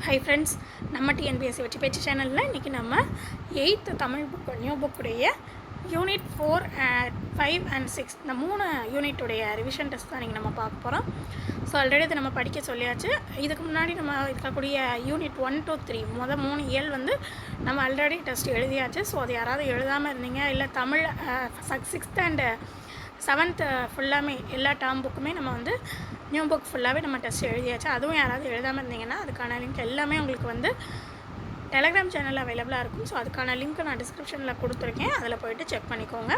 Hi friends, நம்ம TNPSC வெற்றி பேச்சு சேனலில் இன்றைக்கி நம்ம 8th தமிழ் புக் நியூ புக்குடைய யூனிட் 4, 5 and 6 இந்த 3 யூனிட்டுடைய ரிவிஷன் டெஸ்ட் தான் நீங்கள் நம்ம பார்க்க போகிறோம். ஸோ ஆல்ரெடி இதை நம்ம படிக்க சொல்லியாச்சு. இதுக்கு முன்னாடி நம்ம இருக்கக்கூடிய யூனிட் 1 to 3 3 இயல் வந்து நம்ம ஆல்ரெடி டெஸ்ட் எழுதியாச்சு. ஸோ அது யாராவது எழுதாமல் இருந்தீங்க, இல்லை தமிழ் 6th and 7th ஃபுல்லாமே எல்லா டேர்ம் புக்குமே நம்ம வந்து நியூ புக் ஃபுல்லாகவே நம்ம டெஸ்ட் எழுதியாச்சு. அதுவும் யாராவது எழுதாமல் இருந்தீங்கன்னா அதுக்கான லிங்க் எல்லாமே உங்களுக்கு வந்து டெலகிராம் சேனலில் அவைலபிளாக இருக்கும். ஸோ அதுக்கான லிங்க் நான் டிஸ்கிரிப்ஷனில் கொடுத்துருக்கேன், அதில் போய்ட்டு செக் பண்ணிக்கோங்க.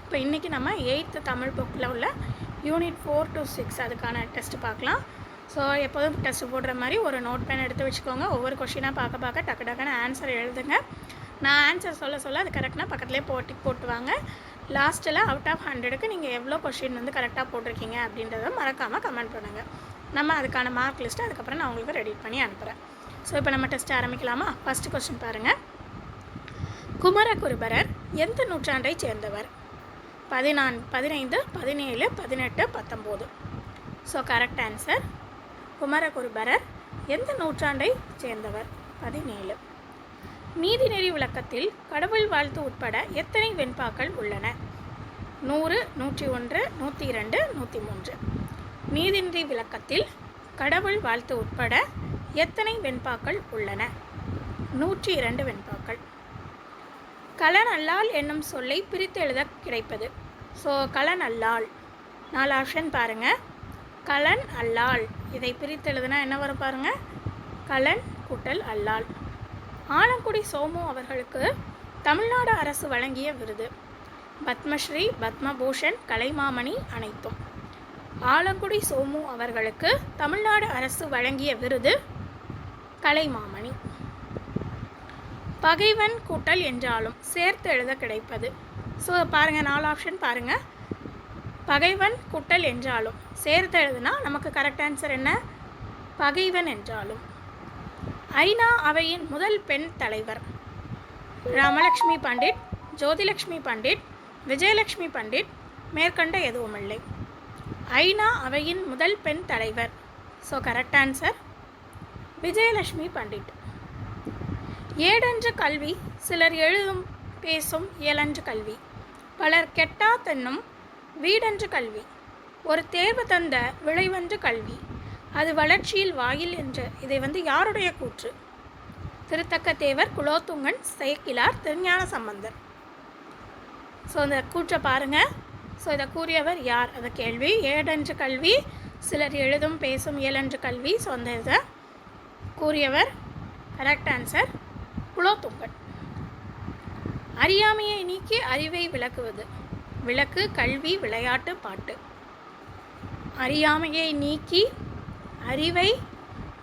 இப்போ இன்றைக்கி நம்ம 8th தமிழ் புக்கில் உள்ள யூனிட் 4 to 6 அதுக்கான டெஸ்ட்டு பார்க்கலாம். ஸோ எப்போதும் டெஸ்ட்டு போடுற மாதிரி ஒரு நோட் பேன் எடுத்து வச்சுக்கோங்க. ஒவ்வொரு கொஷினாக பார்க்க டக்கு டக்குன்னு ஆன்சர் எழுதுங்க. நான் ஆன்சர் சொல்ல அது கரெக்டாக பக்கத்துலேயே போட்டு வாங்க. லாஸ்ட்டில் அவுட் ஆஃப் 100க்கு நீங்கள் எவ்வளோ கொஷின் வந்து கரெக்டாக போட்டிருக்கீங்க அப்படின்றத மறக்காமல் கமெண்ட் பண்ணுங்கள். நம்ம அதுக்கான மார்க் லிஸ்ட்டு அதுக்கப்புறம் நான் உங்களுக்கு ரெடி பண்ணி அனுப்புகிறேன். ஸோ இப்போ நம்ம டெஸ்ட் ஆரம்பிக்கலாமா? ஃபஸ்ட்டு கொஸ்டின் பாருங்கள். குமரகுருபரர் எந்த நூற்றாண்டை சேர்ந்தவர்? 15, 17, 18, 19. ஸோ கரெக்ட் ஆன்சர் குமரகுருபரர் எந்த நூற்றாண்டை சேர்ந்தவர்? 17. நீதிநெறி விளக்கத்தில் கடவுள் வாழ்த்து உட்பட எத்தனை வெண்பாக்கள் உள்ளன? 100, 101, 102, 103. நீதிநெறி விளக்கத்தில் கடவுள் வாழ்த்து உட்பட எத்தனை வெண்பாக்கள் உள்ளன? 102 வெண்பாக்கள். கலனல்லால் என்னும் சொல்லை பிரித்து எழுத கிடைப்பது. ஸோ கலனல்லால் 4 ஆப்ஷன் பாருங்கள். கலன் அல்லால், இதை பிரித்து எழுதுனா என்ன வரும் பாருங்கள்? கலன் கூட்டல் அல்லால். ஆலங்குடி சோமு அவர்களுக்கு தமிழ்நாடு அரசு வழங்கிய விருது. பத்மஸ்ரீ, பத்மபூஷன், கலைமாமணி அனைத்தும். ஆலங்குடி சோமு அவர்களுக்கு தமிழ்நாடு அரசு வழங்கிய விருது கலைமாமணி. பகைவன் கூட்டல் என்றாலும் சேர்த்து எழுத கிடைப்பது. ஸோ பாருங்கள், 4 ஆப்ஷன் பாருங்கள். பகைவன் கூட்டல் என்றாலும் சேர்த்து எழுதுனா நமக்கு கரெக்ட் ஆன்சர் என்ன? பகைவன் என்றாலும். ஐநா அவையின் முதல் பெண் தலைவர். ராமலக்ஷ்மி பண்டிட், ஜோதிலக்ஷ்மி பண்டிட், விஜயலக்ஷ்மி பண்டிட், மேற்கண்ட எதுவுமில்லை. ஐநா அவையின் முதல் பெண் தலைவர். So correct answer Vijayalakshmi Pandit. ஏடென்று கல்வி சிலர் எழுதும் பேசும் இயலன்று கல்வி. பலர் கெட்டா தென்னும் வீடென்று கல்வி. ஒரு தேர்வு தந்த விளைவென்று கல்வி. அது வளர்ச்சியில் வாயில் என்று. இதை வந்து யாருடைய கூற்று? திருத்தக்க தேவர், குலோத்துங்கன், சேக்கிழார், திருஞான சம்பந்தர். ஸோ இந்த கூற்றை பாருங்கள். ஸோ இதை கூறியவர் யார்? அந்த கேள்வி. ஏடென்று கல்வி சிலர் எழுதும் பேசும் இயலன்று கல்வி. ஸோ அந்த இதை கூறியவர் கரெக்ட் ஆன்சர் குலோத்துங்கன். அறியாமையை நீக்கி அறிவை விளக்குவது. விளக்கு, கல்வி, விளையாட்டு, பாட்டு. அறியாமையை நீக்கி அறிவை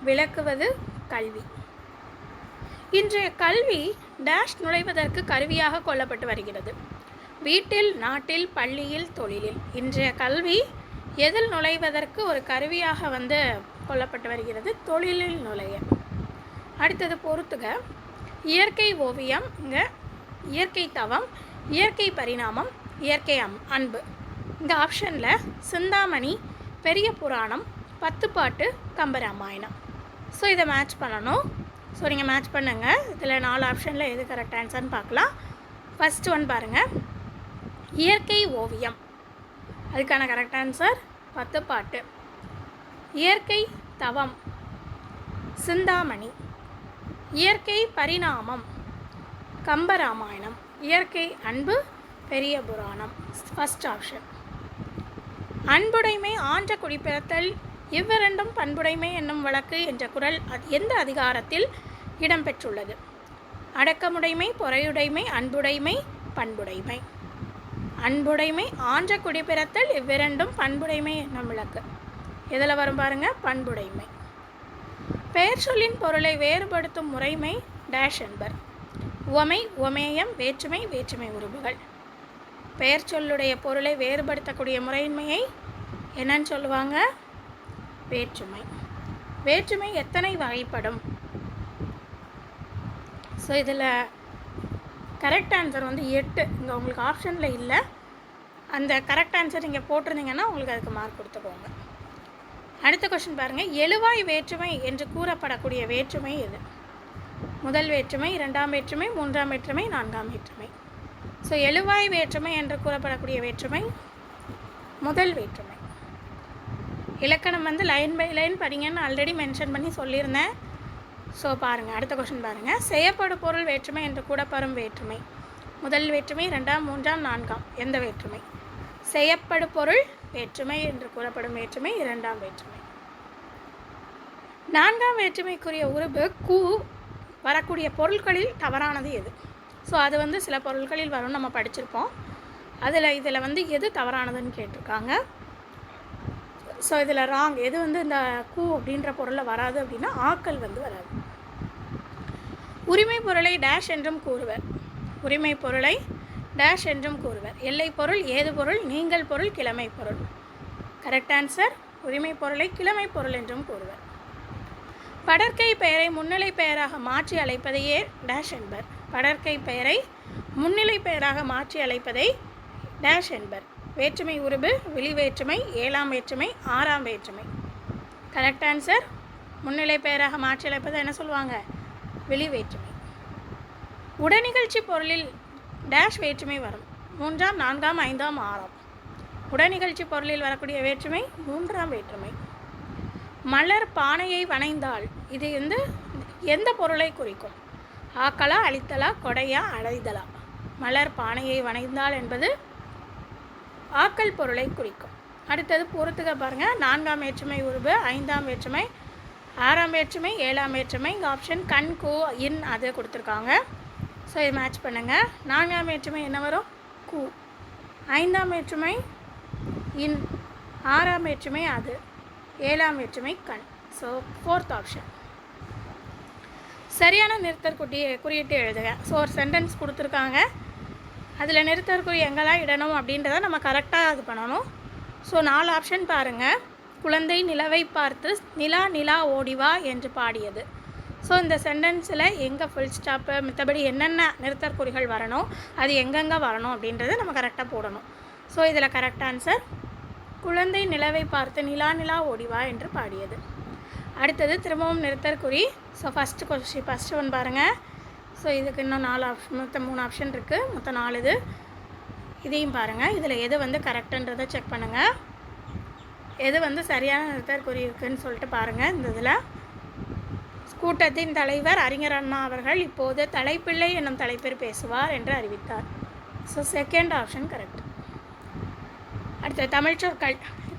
விளக்குவது கல்வி. இன்றைய கல்வி டேஷ் நுழைவதற்கு கருவியாக கொள்ளப்பட்டு வருகிறது. வீட்டில், நாட்டில், பள்ளியில், தொழிலில். இன்றைய கல்வி எதில் நுழைவதற்கு ஒரு கருவியாக வந்து கொள்ளப்பட்டு வருகிறது? தொழிலில் நுழைய. அடுத்தது பொறுத்துக. இயற்கை ஓவியம், இங்கே இயற்கை தவம், இயற்கை பரிணாமம், இயற்கை அன்பு. இந்த ஆப்ஷனில் சிந்தாமணி, பெரிய புராணம், 10 பாட்டு, கம்பராமாயணம். ஸோ இதை மேட்ச் பண்ணணும். ஸோ நீங்கள் மேட்ச் பண்ணுங்கள். இதில் 4 ஆப்ஷனில் எது கரெக்ட் ஆன்சர்னு பார்க்கலாம். ஃபஸ்ட் ஒன் பாருங்கள், இயற்கை ஓவியம். அதுக்கான கரெக்ட் ஆன்சர் 10 பாட்டு. இயற்கை தவம் சிந்தாமணி. இயற்கை பரிணாமம் கம்பராமாயணம். இயற்கை அன்பு பெரிய புராணம். First option. அன்புடைமை ஆன்ற குடிப்பிறத்தல் இவ்விரண்டும் பண்புடைமை என்னும் வழக்கு என்ற குறள் எந்த அதிகாரத்தில் இடம்பெற்றுள்ளது? அடக்கமுடைமை, பொறையுடைமை, அன்புடைமை, பண்புடைமை. அன்புடைமை ஆன்ற குடிப்பிறத்தல் இவ்விரண்டும் பண்புடைமை என்னும் விளக்கு எதில் வரும் பாருங்கள்? பண்புடைமை. பெயர் சொல்லின் பொருளை வேறுபடுத்தும் முறைமை டேஷ் என்பர். உவமை, உவமேயம், வேற்றுமை, வேற்றுமை உருபுகள். பெயர் சொல்லுடைய பொருளை வேறுபடுத்தக்கூடிய முறைமையை என்னன்னு சொல்லுவாங்க? வேற்றுமை. வேற்றுமை எத்தனை வகைப்படும்? ஸோ இதில் கரெக்ட் ஆன்சர் வந்து 8. இங்கே உங்களுக்கு ஆப்ஷனில் இல்லை. அந்த கரெக்ட் ஆன்சர் நீங்கள் போட்டிருந்தீங்கன்னா உங்களுக்கு அதுக்கு மார்க் கொடுத்துக்கோங்க. அடுத்த கொஸ்டின் பாருங்கள், எழுவாய் வேற்றுமை என்று கூறப்படக்கூடிய வேற்றுமை எது? முதல் வேற்றுமை, இரண்டாம் வேற்றுமை, மூன்றாம் வேற்றுமை, நான்காம் வேற்றுமை. ஸோ எழுவாய் வேற்றுமை என்று கூறப்படக்கூடிய வேற்றுமை முதல் வேற்றுமை. இலக்கணம் வந்து லைன் பை லைன் படிங்கன்னு ஆல்ரெடி மென்ஷன் பண்ணி சொல்லியிருந்தேன். ஸோ பாருங்கள், அடுத்த கொஸ்டின் பாருங்கள், செய்யப்படு பொருள் வேற்றுமை என்று கூறப்படும் வேற்றுமை முதல் வேற்றுமை, இரண்டாம், மூன்றாம், நான்காம், எந்த வேற்றுமை? செய்யப்படு பொருள் வேற்றுமை என்று கூறப்படும் வேற்றுமை இரண்டாம் வேற்றுமை. நான்காம் வேற்றுமைக்குரிய உருபு கூ வரக்கூடிய பொருட்களில் தவறானது எது? ஸோ அது வந்து சில பொருட்களில் வரும், நம்ம படிச்சிருப்போம். இதில் வந்து எது தவறானதுன்னு கேட்டிருக்காங்க. ஸோ இதில் ராங் எது வந்து இந்த கூ அப்படின்ற பொருளில் வராது அப்படின்னா ஆக்கள் வந்து வராது. உரிமை பொருளை டேஷ் என்றும் கூறுவர். உரிமை பொருளை டேஷ் என்றும் கூறுவர். எல்லை பொருள், ஏது பொருள், நீங்கள் பொருள், கிழமை பொருள். கரெக்ட் ஆன்சர், உரிமை பொருளை கிழமை பொருள் என்றும் கூறுவர். படற்கை பெயரை முன்னிலை பெயராக மாற்றி அழைப்பதையே டேஷ் என்பர். படற்கை பெயரை முன்னிலை பெயராக மாற்றி அழைப்பதை டேஷ் என்பர். வேற்றுமை உருபு விழி வேற்றுமை, ஏழாம் வேற்றுமை, ஆறாம் வேற்றுமை. கரெக்ட் ஆன்சர், முன்னிலை பெயராக மாற்றி அழைப்பதை என்ன சொல்லுவாங்க? விழி வேற்றுமை. உடனிகழ்ச்சி பொருளில் டேஷ் வேற்றுமை வரும். மூன்றாம், நான்காம், ஐந்தாம், ஆறாம். உடனிகழ்ச்சி பொருளில் வரக்கூடிய வேற்றுமை மூன்றாம் வேற்றுமை. மலர் பானையை வணைந்தால் இது வந்து எந்த பொருளை குறிக்கும்? ஆக்கலா, அழித்தலா, கொடையா, அழைதலா? மலர் பானையை வணைந்தால் என்பது ஆக்கல் பொருளை குறிக்கும். அடுத்தது பொறுத்துக்க பாருங்கள், நான்காம் வேற்றுமை உருபு, ஐந்தாம் வேற்றுமை, ஆறாம் வேற்றுமை, ஏழாம் வேற்றுமை. இங்கே ஆப்ஷன் கண், கூ, இன் அது கொடுத்துருக்காங்க. ஸோ இது மேட்ச் பண்ணுங்கள். நான்காம் வேற்றுமை என்ன வரும்? கூ. ஐந்தாம் வேற்றுமை இன், ஆறாம் வேற்றுமை அது, ஏழாம் வேற்றுமை கண். So fourth option. சரியான நிறுத்தற் குறியீட்டு எழுதுக. ஸோ ஒரு சென்டென்ஸ் கொடுத்துருக்காங்க, அதில் நிறுத்தற்குறி எங்கெல்லாம் இடணும் அப்படின்றத நம்ம கரெக்டாக இது பண்ணணும். ஸோ 4 ஆப்ஷன் பாருங்கள். குழந்தை நிலவை பார்த்து நிலா நிலா ஓடிவா என்று பாடியது. ஸோ இந்த சென்டென்ஸில் எங்கே ஃபுல் ஸ்டாப்பு, மற்றபடி என்னென்ன நிறுத்தற்குறிகள் வரணும், அது எங்கெங்கே வரணும் அப்படின்றத நம்ம கரெக்டாக போடணும். ஸோ இதில் கரெக்ட் ஆன்சர் குழந்தை நிலவை பார்த்து நிலா நிலா ஓடிவா என்று பாடியது. அடுத்தது திரும்பவும் நிறுத்தற்குறி. ஸோ ஃபஸ்ட்டு ஒன் பாருங்கள். ஸோ இதுக்கு இன்னும் 4 ஆப்ஷன், மொத்தம் 3 ஆப்ஷன் இருக்குது, மொத்தம் 4 இது. இதையும் பாருங்கள், இதில் எது வந்து கரெக்டுன்றதை செக் பண்ணுங்கள். எது வந்து சரியான நிறுத்தற்குறி இருக்குதுன்னு சொல்லிட்டு பாருங்கள். இந்த இதில் கூட்டத்தின் தலைவர் அறிஞர் அண்ணா அவர்கள் இப்போது தலைப்பிள்ளை என்னும் தலைப்பில் பேசுவார் என்று அறிவித்தார். So second option correct. அடுத்து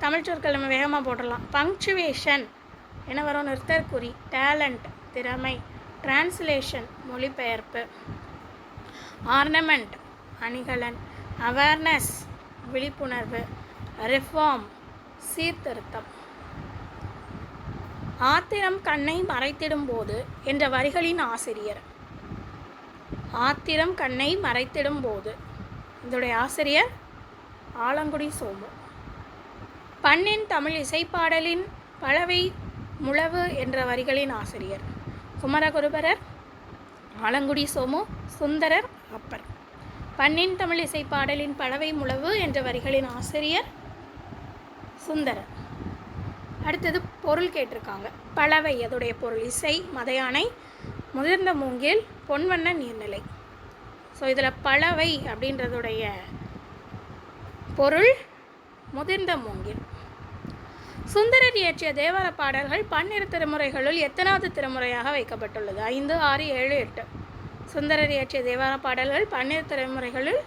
தமிழ்ச்சொற்கள் நம்ம வேகமாக போடலாம். பங்க்சுவேஷன் என்ன வரும்? நிறுத்தற்குறி. டேலண்ட் திறமை. டிரான்ஸ்லேஷன் மொழிபெயர்ப்பு. ஆர்னமெண்ட் அணிகலன். அவேர்னஸ் விழிப்புணர்வு. ரிஃபார்ம் சீர்திருத்தம். ஆத்திரம் கண்ணை மறைத்திடும்போது என்ற வரிகளின் ஆசிரியர். ஆத்திரம் கண்ணை மறைத்திடும்போது, இதோடைய ஆசிரியர் ஆலங்குடி சோமு. பண்ணின் தமிழ் இசைப்பாடலின் பலவை முழவு என்ற வரிகளின் ஆசிரியர் குமரகுருபரர், ஆலங்குடி சோமு, சுந்தரர் அப்பர். பண்ணின் தமிழ் இசைப்பாடலின் பலவை முழவு என்ற வரிகளின் ஆசிரியர் சுந்தரர். அடுத்தது பொருள் கேட்டிருக்காங்க. பலவை அதோடைய பொருள் இசை, மதையானை, முதிர்ந்த மூங்கில், பொன்வண்ண நீர்நிலை. ஸோ இதில் பலவை அப்படின்றதுடைய பொருள் முதிர்ந்த மூங்கில். சுந்தரர் இயற்றிய தேவார பாடல்கள் 12 திருமுறைகளுள் எத்தனாவது திருமுறையாக வைக்கப்பட்டுள்ளது? 5, 6, 7, 8. சுந்தரர் இயற்றிய தேவார பாடல்கள் 12 திருமுறைகளுள்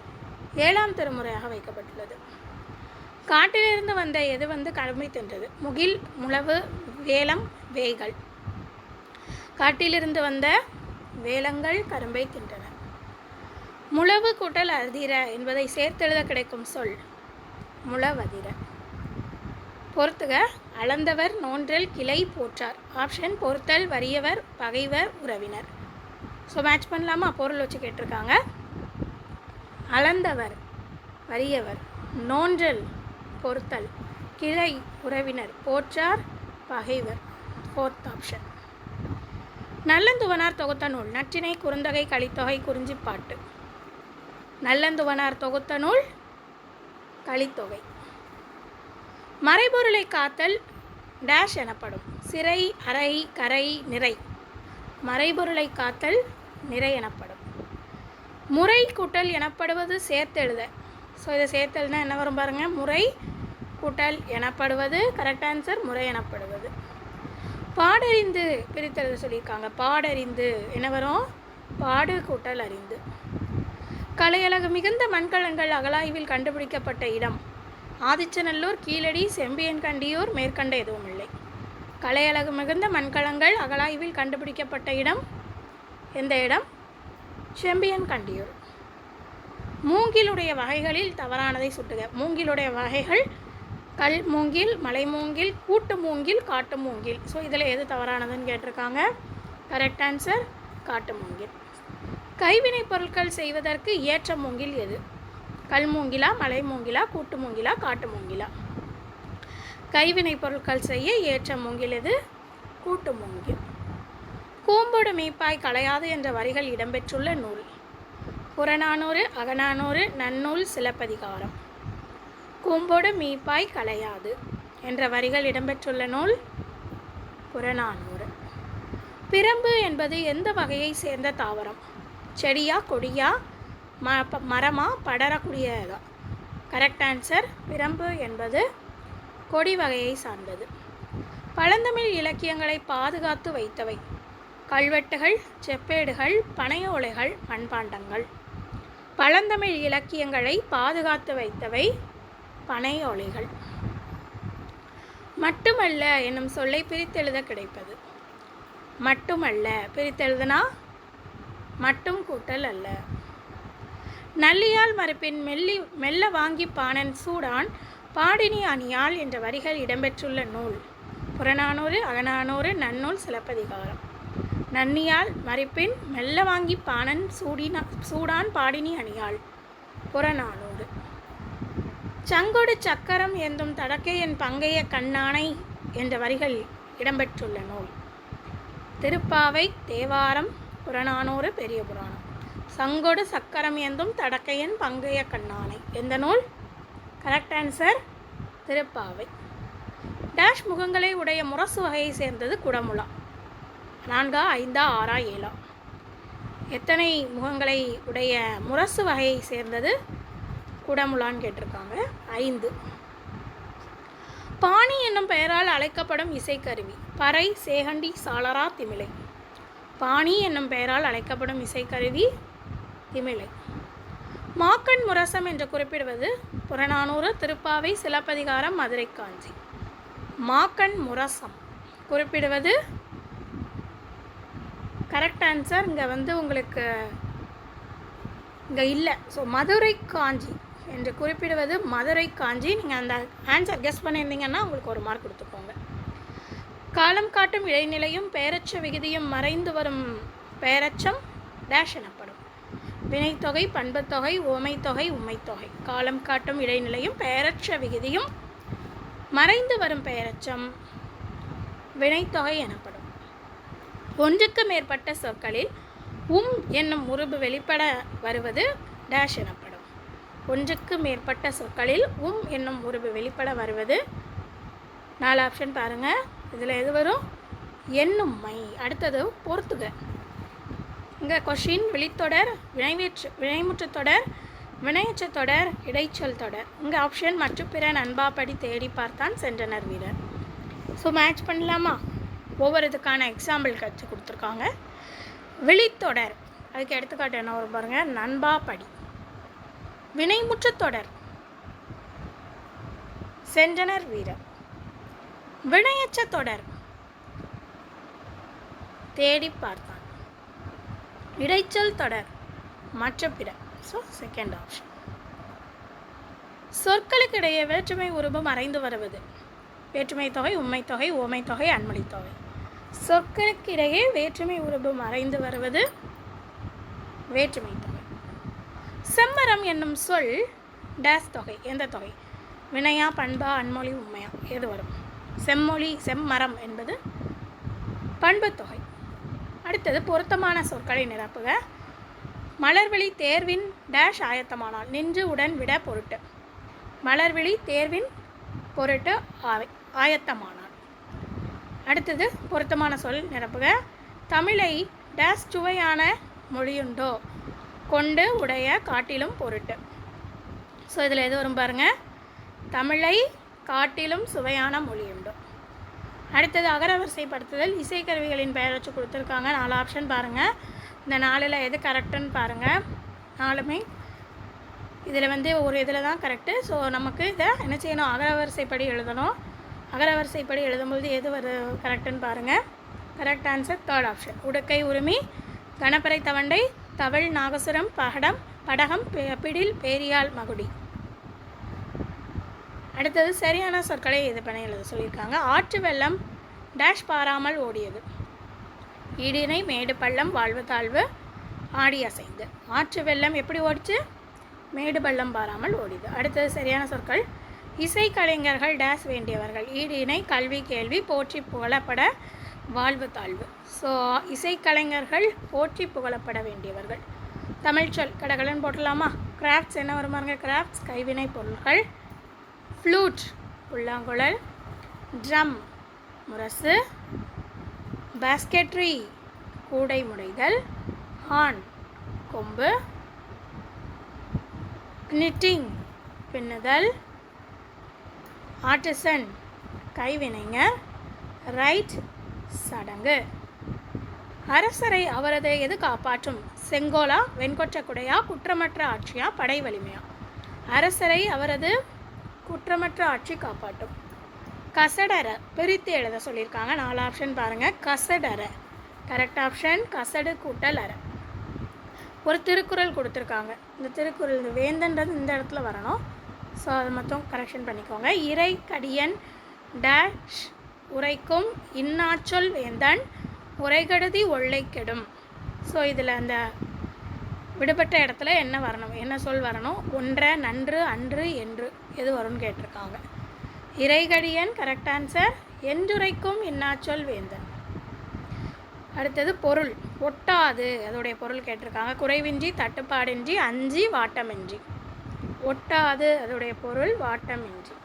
7ஆம் திருமுறையாக வைக்கப்பட்டுள்ளது. காட்டிலிருந்து வந்த எது வந்து கரும்பை தின்றது? முகில், முழவு, வேலம், வேய்கள். காட்டிலிருந்து வந்த வேலங்கள் கரும்பை தின்றன. முழவு கூட்டல் அதிர என்பதை சேர்த்தெழுத கிடைக்கும் சொல் முழவதிர. பொறுத்துக. அளந்தவர், நோன்றல், கிளை, போற்றார். ஆப்ஷன் பொறுத்தல், வறியவர், பகைவர், உறவினர். ஸோ மேட்ச் பண்ணலாமா? பொருள் வச்சு கேட்டிருக்காங்க. அளந்தவர் வறியவர், நோன்றல் பொறுத்தல், கிளை உறவினர், போற்றார் பகைவர். Fourth option. நல்லந்துவனார் தொகுத்த நூல். நற்றிணை, குறுந்தொகை, கலித்தொகை, குறிஞ்சிப்பாட்டு. நல்லந்துவனார் தொகுத்த நூல் கலித்தொகை. மறைபொருளை காத்தல் டேஷ் எனப்படும். சிறை, அறை, கரை, நிறை. மறைபொருளை காத்தல் நிறை எனப்படும். முறை கூட்டல் எனப்படுவது சேர்த்தெழுத. ஸோ இதை சேர்த்தெழுதுனா என்ன வரும் பாருங்கள். முறை கூட்டல் எனப்படுவது, கரெக்ட் ஆன்சர் முறை எனப்படுவது. பாடறிந்து பிரித்தெழுத சொல்லியிருக்காங்க. பாடறிந்து என்ன வரும்? பாடு கூட்டல் அறிந்து. கலையழகு மிகுந்த மண்கலங்கள் அகலாய்வில் கண்டுபிடிக்கப்பட்ட இடம். ஆதிச்சநல்லூர், கீழடி, செம்பியன்கண்டியூர், மேற்கண்ட எதுவும் இல்லை. கலையழகு மிகுந்த மண்கலங்கள் அகலாய்வில் கண்டுபிடிக்கப்பட்ட இடம் எந்த இடம்? செம்பியன்கண்டியூர். மூங்கிலுடைய வகைகளில் தவறானதை சுட்டுக. மூங்கிலுடைய வகைகள் கல் மூங்கில், மலை மூங்கில், கூட்டு மூங்கில், காட்டு மூங்கில். ஸோ இதில் எது தவறானதுன்னு கேட்டிருக்காங்க. கரெக்ட் ஆன்சர் காட்டு மூங்கில். கைவினை பொருட்கள் செய்வதற்கு ஏற்ற மூங்கில் எது? கல் மூங்கிலா, மலை மூங்கிலா, கூட்டு மூங்கிலா, காட்டு மூங்கிலா? கைவினை பொருட்கள் செய்ய ஏற்ற மூங்கில் எது? கூட்டு மூங்கில். கூம்போடு மீப்பாய் களையாது என்ற வரிகள் இடம்பெற்றுள்ள நூல். புறநானூறு, அகநானூறு, நன்னூல், சிலப்பதிகாரம். கூம்போடு மீப்பாய் களையாது என்ற வரிகள் இடம்பெற்றுள்ள நூல் புறநானூறு. பிரம்பு என்பது எந்த வகையை சேர்ந்த தாவரம்? செடியா, கொடியா, மரமா, படரக்கூடியதா? கரெக்ட் ஆன்சர் பிரம்பு என்பது கொடி வகையை சார்ந்தது. பழந்தமிழ் இலக்கியங்களை பாதுகாத்து வைத்தவை. கல்வெட்டுகள், செப்பேடுகள், பனையோலைகள், மண்பாண்டங்கள். பழந்தமிழ் இலக்கியங்களை பாதுகாத்து வைத்தவை பனையோலைகள். மட்டுமல்ல என்னும் சொல்லை பிரித்தெழுத கிடைப்பது. மட்டுமல்ல பிரித்தெழுதுனா மட்டும் கூட்டல் அல்ல. நல்லியால் மறுப்பின் மெல்ல வாங்கி பாணன் சூடான் பாடினி அணியால் என்ற வரிகள் இடம்பெற்றுள்ள நூல். புறநானூறு, அகநானூறு, நன்னூல், சிலப்பதிகாரம். நன்னியால் மறுப்பின் மெல்ல வாங்கி பாணன் சூடான் பாடினி அணியால். புறநானூறு. சங்கொடு சக்கரம் ஏந்தும் தடக்கையன் பங்கைய கண்ணானை என்ற வரிகள் இடம்பெற்றுள்ள நூல். திருப்பாவை, தேவாரம், புறநானூறு, பெரிய புராணம். சங்கொடு சக்கரம் ஏந்தும் தடக்கையன் பங்கைய கண்ணானை எந்த நூல்? Correct answer Thiruppavai. டேஷ் முகங்களை உடைய முரசு வகையை சேர்ந்தது குடமுலா. 4, 5, 6, 7? எத்தனை முகங்களை உடைய முரசு வகையை சேர்ந்தது குடமுலான்னு கேட்டிருக்காங்க. 5. பாணி என்னும் பெயரால் அழைக்கப்படும் இசைக்கருவி. பறை, சேகண்டி, சாளரா, திமிலை. பாணி என்னும் பெயரால் அழைக்கப்படும் இசைக்கருவி திமிலை. மாக்கண் முரசம் என்று குறிப்பிடுவது. புறநானூறு, திருப்பாவை, சிலப்பதிகாரம், மதுரை காஞ்சி. மாக்கண் முரசம் குறிப்பிடுவது கரெக்ட் ஆன்சர் இங்கே உங்களுக்கு இங்கே இல்லை. ஸோ மதுரை காஞ்சி என்று குறிப்பிடுவது மதுரை காஞ்சி. நீங்கள் அந்த ஆன்சர் கெஸ் பண்ணியிருந்தீங்கன்னா உங்களுக்கு ஒரு மார்க் கொடுத்துக்கோங்க. காலம் காட்டும் இடைநிலையும் பெயரச்ச விகுதியும் மறைந்து வரும் பெயரச்சம் டேஷ் எனப்படும். வினைத்தொகை, பண்புத்தொகை, ஓமைத்தொகை, உம்மைத்தொகை. காலம் காட்டும் இடைநிலையும் பெயரச்ச விகுதியும் மறைந்து வரும் பெயரச்சம் வினைத்தொகை எனப்படும். ஒன்றுக்கு மேற்பட்ட சொற்களில் என்னும் உருபு வெளிப்பட வருவது டேஷ் எனப்படும். ஒன்றுக்கு மேற்பட்ட சொற்களில் என்னும் உருபு வெளிப்பட வருவது 4 ஆப்ஷன் பாருங்கள். இதில் எது வரும்? எண்ணும்மை. அடுத்தது பொறுத்துக. இங்கே கொஷின் விழித்தொடர், வினைமுற்று தொடர், வினையச்ச தொடர், இடைச்சொல் தொடர். இங்கே ஆப்ஷன் மற்றும் பிற நண்பாப்படி தேடி பார்த்தான் சென்றனர் வீரர். ஸோ மேட்ச் பண்ணலாமா? ஒவ்வொரு இதுக்கான எக்ஸாம்பிள் கற்று கொடுத்துருக்காங்க. விழித்தொடர் அதுக்கு எடுத்துக்காட்டு என்ன வரும் பாருங்கள். நண்பாப்படி. வினைமுற்று தொடர் சென்றனர் வீரர். வினையச்ச தொடர் தேடி பார்த்தான். இடைச்சொல் தொடர் மற்ற பிற. So second option. சொற்களுக்கு இடையே வேற்றுமை உருபு மறைந்து வருவது. வேற்றுமை தொகை, உண்மை தொகை, ஓமை தொகை, அன்மொழி தொகை. சொற்களுக்கு இடையே வேற்றுமை உருபு மறைந்து வருவது வேற்றுமை தொகை. செம்மரம் என்னும் சொல் டேஸ் தொகை. எந்த தொகை? வினையா, பண்பா, அன்மொழி, உண்மையா? எது வரும்? செம்மரம் என்பது பண்பு தொகை. அடுத்தது பொருத்தமான சொற்களை நிரப்புக. மலர்விழி தேர்வின் டேஷ் ஆயத்தமானால். நின்று உடன் விட பொருட்டு. மலர்விழி தேர்வின் பொருட்டு ஆயத்தமானாள். அடுத்தது பொருத்தமான சொல் நிரப்புக. தமிழை டேஸ் சுவையான மொழியுண்டோ, கொண்டு உடைய காட்டிலும் பொருட்டு. ஸோ இதில் எது வரும் பாருங்கள், தமிழை காட்டிலும் சுவையான மொழியுண்டோ. அடுத்தது அகரவரிசைப்படுத்துதல். இசைக்கருவிகளின் பெயர் வச்சு கொடுத்துருக்காங்க. 4 ஆப்ஷன் பாருங்கள். இந்த 4ல் எது கரெக்டுன்னு பாருங்கள். 4மே இதில் ஒரு இதில் தான் கரெக்டு. ஸோ நமக்கு இதை என்ன செய்யணும், அகரவரிசைப்படி எழுதணும். அகரவரிசைப்படி எழுதும்போது எது கரெக்டுன்னு பாருங்கள். Correct answer 3rd option. உடுக்கை, உரிமை, கணப்பறை, தவண்டை, தவள், நாகசுரம், படகம், பிடில், பேரியால், மகுடி. அடுத்தது சரியான சொற்களை இது பண்ணி எழுத சொல்லியிருக்காங்க. ஆற்று வெள்ளம் டேஷ் பாராமல் ஓடியது. ஈடினை, மேடு, பள்ளம், வாழ்வு, தாழ்வு, ஆடி அசைந்து. ஆற்று வெள்ளம் எப்படி ஓடிச்சு, மேடு பள்ளம் பாராமல் ஓடிது. அடுத்தது சரியான சொற்கள். இசைக்கலைஞர்கள் டேஸ் வேண்டியவர்கள். ஈடினை, கல்வி, கேள்வி, போற்றி புகழப்பட, வாழ்வு, தாழ்வு. ஸோ இசைக்கலைஞர்கள் போற்றி புகழப்பட வேண்டியவர்கள். தமிழ்ச்சொல் கடகலன் போட்டலாமா. கிராஃப்ட்ஸ் என்ன வருமாங்க, கிராஃப்ட்ஸ் கைவினை பொருட்கள். ஃப்ளூட் புல்லாங்குழல், ட்ரம் முரசு, பாஸ்கெட்ரி கூடை முடைதல், ஹார்ன் கொம்பு, knitting பின்னுதல், ஆர்டிசன் கைவினைஞர், ரைட் சடங்கு. அரசரை அவரது எது காப்பாற்றும், செங்கோலா, வெண்கொற்ற குடையா, குற்றமற்ற ஆட்சியா, படை வலிமையா. அரசரை அவரது குற்றமற்ற ஆட்சி காப்பாற்றும். கசடர பிரித்து எழுத சொல்லியிருக்காங்க. 4 ஆப்ஷன் பாருங்கள். கசடர கரெக்ட் ஆப்ஷன். கசடு கூட்டல் அற. ஒரு திருக்குறள் கொடுத்துருக்காங்க. இந்த திருக்குறள் வேந்தன்றது இந்த இடத்துல வரணும். ஸோ அதை மட்டும் கரெக்ஷன் பண்ணிக்கோங்க. இறை கடியன் டேஷ் உரைக்கும் இன்னாச்சொல் வேந்தன் உரைகடுதி ஒல்லை கெடும். ஸோ இதில் அந்த விடுபட்ட இடத்துல என்ன வரணும், என்ன சொல் வரணும், ஒன்றை, நன்று, அன்று, என்று எது வரும்னு கேட்டிருக்காங்க. இறைகடியன் கரெக்ட் ஆன்சர். என்றுரைக்கும் இன்னாச்சொல் வேந்தன். அடுத்தது பொருள். ஒட்டாது அதோடைய பொருள் கேட்டிருக்காங்க. குறைவின்றி, தட்டுப்பாடின்றி, அஞ்சி, வாட்டமின்றி. ஒட்டாது அதோடைய பொருள் வாட்டமின்றி.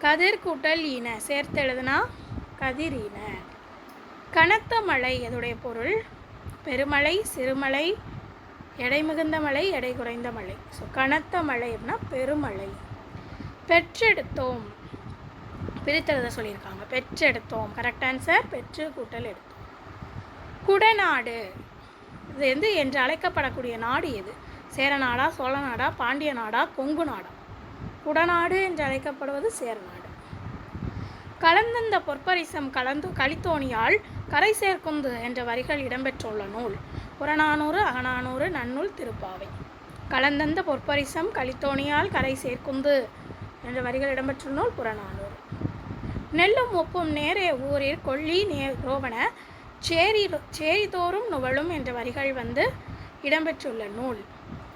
கதிர் கூட்டல் ஈன சேர்த்து எழுதுனா கதிரீன. கனத்த மழை அதோடைய பொருள் பெருமழை, சிறுமழை, எடை மிகுந்த மழை, எடை குறைந்த மழை. ஸோ கனத்த மழை அப்படின்னா பெருமழை. பெற்றெடுத்தோம் பிரித்தெழுத சொல்லியிருக்காங்க. பெற்றெடுத்தோம் கரெக்ட் ஆன்சர். பெற்று கூட்டல் எடுத்தோம். குடநாடு இது என்று அழைக்கப்படக்கூடிய நாடு எது, சேர நாடா, சோழ நாடா, பாண்டிய நாடா, கொங்கு நாடா. குடநாடு என்று அழைக்கப்படுவது சேர நாடு. கலந்தந்த பொற்பரிசம் கலித்தோணியால் கரை சேர்க்குந்து என்ற வரிகள் இடம்பெற்றுள்ள நூல் புறநானூறு, அகநானூறு, நன்னூல், திருப்பாவை. கலந்தந்த பொற்பரிசம் கலித்தோணியால் கரை சேர்க்குந்து என்ற வரிகள் இடம்பெற்றுள்ள நூல் புறநானூறு. நெல்லும் ஒப்பும் நேரே ஊரில் கொல்லி ரோவன சேரிதோறும் நுவலும் என்ற வரிகள் இடம்பெற்றுள்ள நூல்.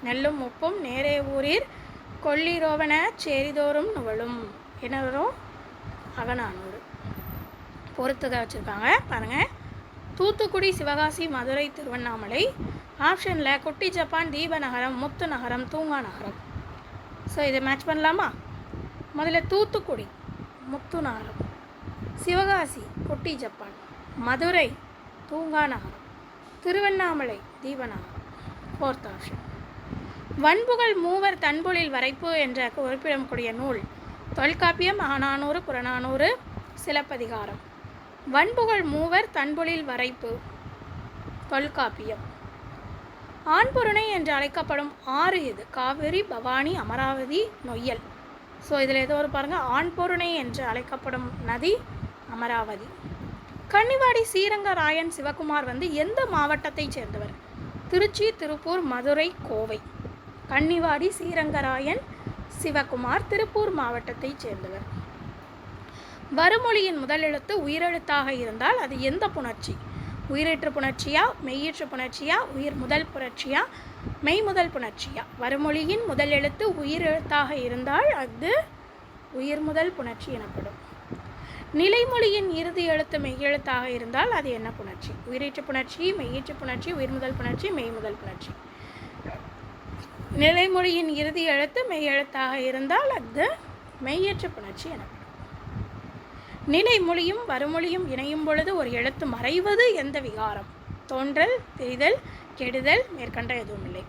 நெல்லும் உப்பும் நேரே ஊரில் கொல்லி ரோவன சேரிதோறும் நுவலும் என்ன வரும், அகநானூறு. பொறுத்துக வச்சுருக்காங்க பாருங்கள். தூத்துக்குடி, சிவகாசி, மதுரை, திருவண்ணாமலை. ஆப்ஷனில் குட்டி ஜப்பான், தீப நகரம், முத்து நகரம், தூங்கா நகரம். ஸோ இதை மேட்ச் பண்ணலாமா. முதல்ல தூத்துக்குடி முத்து நகரம், சிவகாசி குட்டி ஜப்பான், மதுரை தூங்கா நகரம், திருவண்ணாமலை தீப நகரம். 4th option. வன்புகள் மூவர் தன்பொழில் வரைப்பு என்ற குறிப்பிடக்கூடிய நூல் தொல்காப்பியம், அகநானூறு, புறநானூறு, சிலப்பதிகாரம். வன்புகள் மூவர் தன்பொழில் வரைப்பு தொல்காப்பியம். ஆண்பொருணை என்று அழைக்கப்படும் ஆறு எது, காவிரி, பவானி, அமராவதி, நொய்யல். ஸோ இதில் ஏதோ ஒரு பாருங்கள். ஆண்பொருணை என்று அழைக்கப்படும் நதி அமராவதி. கன்னிவாடி ஸ்ரீரங்கராயன் சிவகுமார் எந்த மாவட்டத்தை சேர்ந்தவர், திருச்சி, திருப்பூர், மதுரை, கோவை. கன்னிவாடி ஸ்ரீரங்கராயன் சிவகுமார் திருப்பூர் மாவட்டத்தை சேர்ந்தவர். வருமொழியின் முதல் எழுத்து உயிரெழுத்தாக இருந்தால் அது எந்த புணர்ச்சி, உயிரீற்று புணர்ச்சியா, மெய்யீற்று புணர்ச்சியா, உயிர் முதல் புணர்ச்சியா, மெய் முதல் புணர்ச்சியா. வருமொழியின் முதல் எழுத்து உயிரெழுத்தாக இருந்தால் அது உயிர் முதல் புணர்ச்சி எனப்படும். நிலைமொழியின் இறுதி எழுத்து மெய்யெழுத்தாக இருந்தால் அது என்ன புணர்ச்சி, உயிரீற்று புணர்ச்சி, மெய்யீற்று புணர்ச்சி, உயிர் முதல் புணர்ச்சி, மெய் முதல் புணர்ச்சி. நிலைமொழியின் இறுதி எழுத்து மெய்யெழுத்தாக இருந்தால் அது மெய்யற்ற புணர்ச்சி எனப்படும். நிலைமொழியும் வருமொழியும் இணையும் பொழுது ஒரு எழுத்து மறைவது எந்த விகாரம்? தோன்றல், திரிதல், கெடுதல், மேற்கண்ட எதுவும் இல்லை.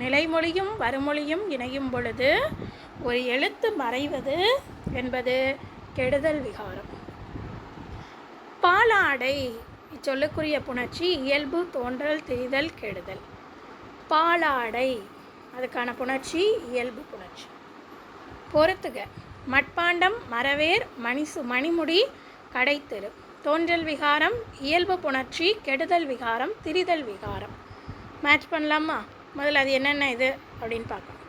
நிலைமொழியும் வருமொழியும் இணையும் பொழுது ஒரு எழுத்து மறைவது என்பது கெடுதல் விகாரம். பாலாடை இச்சொல்லுக்குரிய புணர்ச்சி இயல்பு, தோன்றல், திரிதல், கெடுதல். பாலாடை அதுக்கான புணர்ச்சி இயல்பு புணர்ச்சி. பொறுத்துக. மட்பாண்டம், மரவேர், மணிமுடி, கடைத்தெரு. தோன்றல் விகாரம், இயல்பு புணர்ச்சி, கெடுதல் விகாரம், திரிதல் விகாரம். மேட்ச் பண்ணலாமா? முதல்ல அது என்னென்ன இது அப்படின்னு பார்க்கலாம்.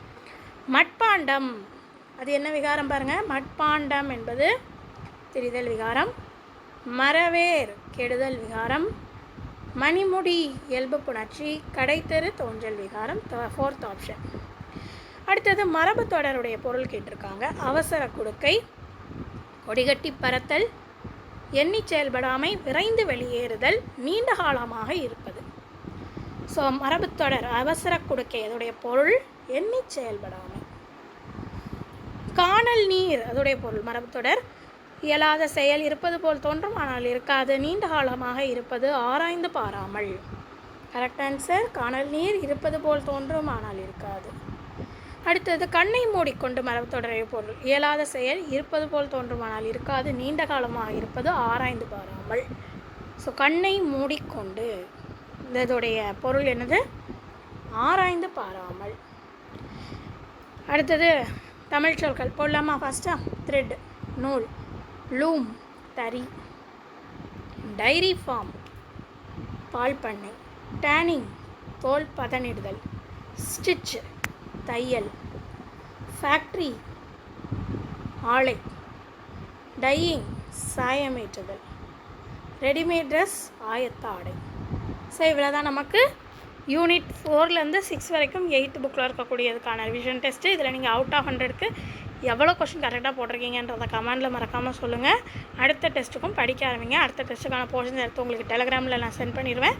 மட்பாண்டம் அது என்ன விகாரம் பாருங்கள். மட்பாண்டம் என்பது திரிதல் விகாரம். மரவேர் கெடுதல் விகாரம். மணிமுடி இயல்பு புணர்ச்சி. கடைத்தெரு தோன்றல் விகாரம். 4th option. அடுத்தது மரபு தொடருடைய பொருள் கேட்டிருக்காங்க. அவசர குடுக்கை, கொடிகட்டி பறத்தல், எண்ணி செயல்படாமை, விரைந்து வெளியேறுதல், நீண்ட காலமாக இருப்பது. ஸோ மரபு தொடர் அவசர குடுக்கை அதோடைய பொருள் எண்ணி செயல்படாமை. காணல் நீர் அதோடைய பொருள் மரபு தொடர் இயலாத செயல், இருப்பது போல் தோன்றும் ஆனால் இருக்காது, நீண்ட காலமாக இருப்பது, ஆராய்ந்து பாராமல். Correct answer. காணல் நீர் இருப்பது போல் தோன்றும் ஆனால் இருக்காது. அடுத்தது கண்ணை மூடிக்கொண்டு மரபு தொடரை பொருள் இயலாத செயல், இருப்பது போல் தோன்றும் ஆனால் இருக்காது, நீண்ட காலமாக இருப்பது, ஆராய்ந்து பாராமல். ஸோ கண்ணை மூடிக்கொண்டு இதோடைய பொருள் என்னது? ஆராய்ந்து பாராமல். அடுத்தது தமிழ் சொற்கள் போடலாமா? ஃபஸ்ட்டா த்ரெட் நூல், லூம் தறி, டைரி ஃபார்ம் பால் பண்ணை, டேனிங் தோல் பதனிடுதல், ஸ்டிச் தையல், ஃபேக்ட்ரி ஆலை, டையிங் சாயமேற்றுதல், ரெடிமேட் ட்ரெஸ் ஆயத்த ஆடை. ஸோ இவ்வளோ தான் நமக்கு யூனிட் 4லேருந்து 6 வரைக்கும் 8th புக்கில் இருக்கக்கூடியதுக்கான ரிவிஷன் டெஸ்ட்டு. இதில் நீங்கள் அவுட் ஆஃப் 100க்கு எவ்வளோ கொஸ்டின் கரெக்டாக போட்டிருக்கீங்கன்றதை கமெண்டில் மறக்காமல் சொல்லுங்கள். அடுத்த டெஸ்ட்டுக்கும் படிக்க ஆரம்பிங்க. அடுத்த டெஸ்ட்டுக்கான போர்ஷன்ஸ் எடுத்து உங்களுக்கு டெலகிராமில் நான் சென்ட் பண்ணிடுவேன்.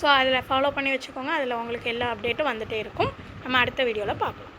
ஸோ அதில் ஃபாலோ பண்ணி வச்சுக்கோங்க. அதில் உங்களுக்கு எல்லா அப்டேட்டும் வந்துகிட்டே இருக்கும். நம்ம அடுத்த வீடியோவில் பார்க்கலாம்.